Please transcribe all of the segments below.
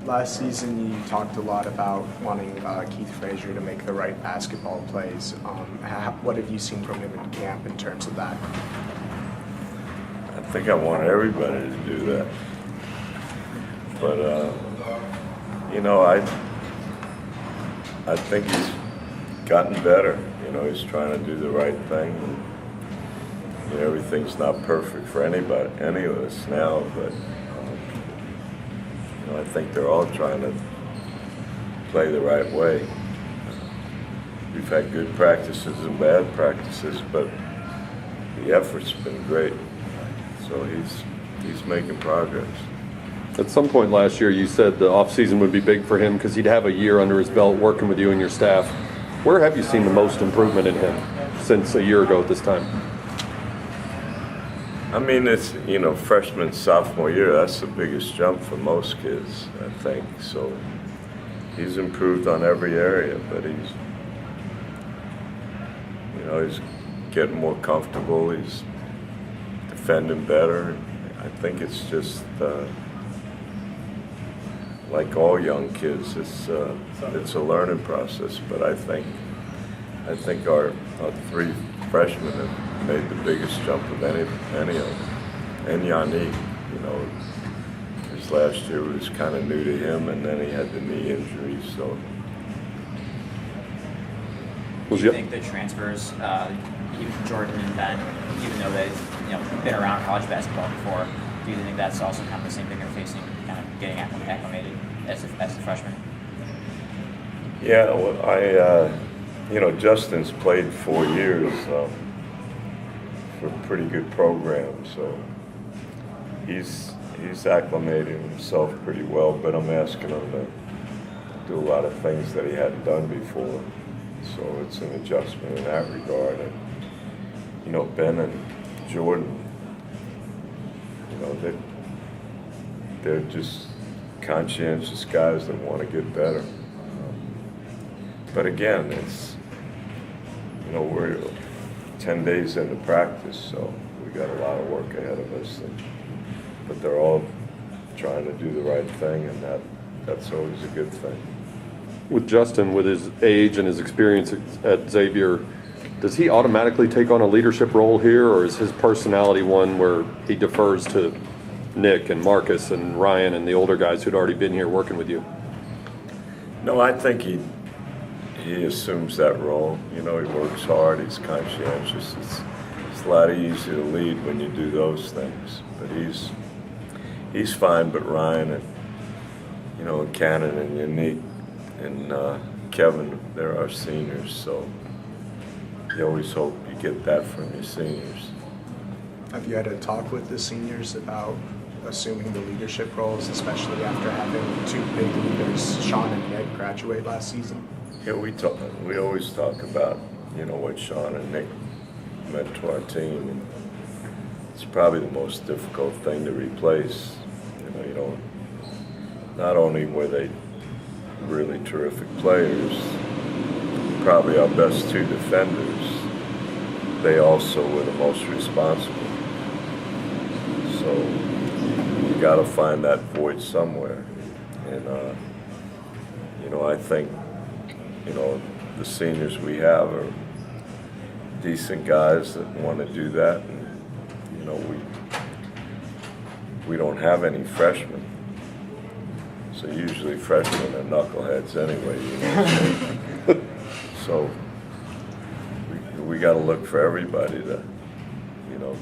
Last season, you talked a lot about wanting Keith Frazier to make the right basketball plays. What have you seen from him in camp in terms of that? I think I want everybody to do that. But, I think he's gotten better. He's trying to do the right thing. Everything's not perfect for any of us now, but I think they're all trying to play the right way. We've had good practices and bad practices, but the effort's been great. So he's making progress. At some point last year, you said the offseason would be big for him because he'd have a year under his belt working with you and your staff. Where have you seen the most improvement in him since a year ago at this time? I mean, it's, freshman, sophomore year, that's the biggest jump for most kids, I think. So he's improved on every area, but he's getting more comfortable. He's defending better. I think it's just like all young kids, it's a learning process. But I think our three freshmen have made the biggest jump of any of them. And Yannick, his last year was kind of new to him, and then he had the knee injury. So, do you think the transfers, Jordan and Ben, even though they've been around college basketball before, do you think that's also kind of the same thing they're facing, kind of getting acclimated as a freshman? Yeah, well, Justin's played 4 years for a pretty good program, so he's acclimated himself pretty well, but I'm asking him to do a lot of things that he hadn't done before, so it's an adjustment in that regard. And Ben and Jordan, they're just conscientious guys that want to get better. But again, it's, we're 10 days into practice, so we got a lot of work ahead of us. But they're all trying to do the right thing, and that's always a good thing. With Justin, with his age and his experience at Xavier, does he automatically take on a leadership role here, or is his personality one where he defers to Nick and Marcus and Ryan and the older guys who'd already been here working with you? No, I think he assumes that role. He works hard, he's conscientious. It's a lot easier to lead when you do those things. But he's fine, but Ryan and Cannon and Yannick and Kevin, they're our seniors, so you always hope you get that from your seniors. Have you had a talk with the seniors about assuming the leadership roles, especially after having two big leaders, Sean and Nick, graduate last season? Yeah, we always talk about, what Sean and Nick meant to our team. And it's probably the most difficult thing to replace. Not only were they really terrific players, probably our best two defenders, they also were the most responsible. So you got to find that void somewhere. And, I think, the seniors we have are decent guys that want to do that. And, we don't have any freshmen. So usually freshmen are knuckleheads anyway, So we got to look for everybody to,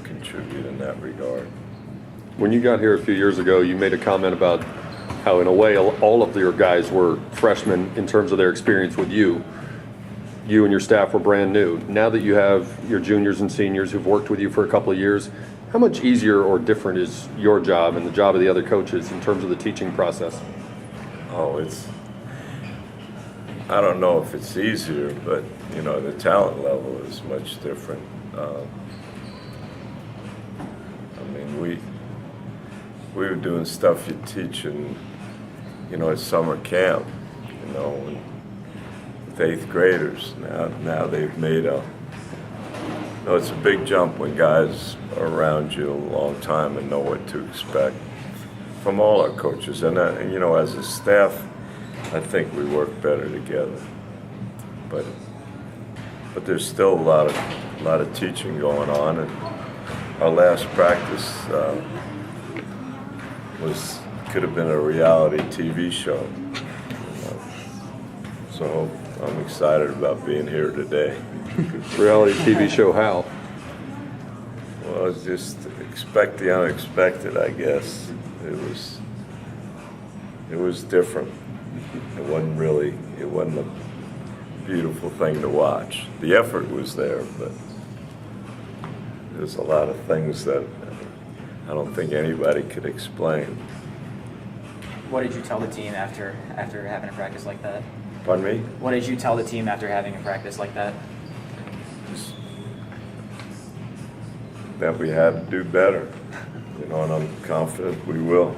contribute in that regard. When you got here a few years ago, you made a comment about how, in a way, all of your guys were freshmen in terms of their experience with you. You and your staff were brand new. Now that you have your juniors and seniors who've worked with you for a couple of years, how much easier or different is your job and the job of the other coaches in terms of the teaching process? Oh, I don't know if it's easier, but, the talent level is much different. We were doing stuff you teach in, at summer camp, with 8th graders. Now they've made it's a big jump when guys are around you a long time and know what to expect. from all our coaches. And you know, as a staff, I think we work better together. But there's still a lot of teaching going on, and our last practice could have been a reality TV show. So I'm excited about being here today. Reality TV show how? Well, just expect the unexpected, I guess. It was different. It wasn't a beautiful thing to watch. The effort was there, but there's a lot of things that I don't think anybody could explain. What did you tell the team after having a practice like that? Pardon me? What did you tell the team after having a practice like that? Just that we had to do better, you know, and I'm confident we will.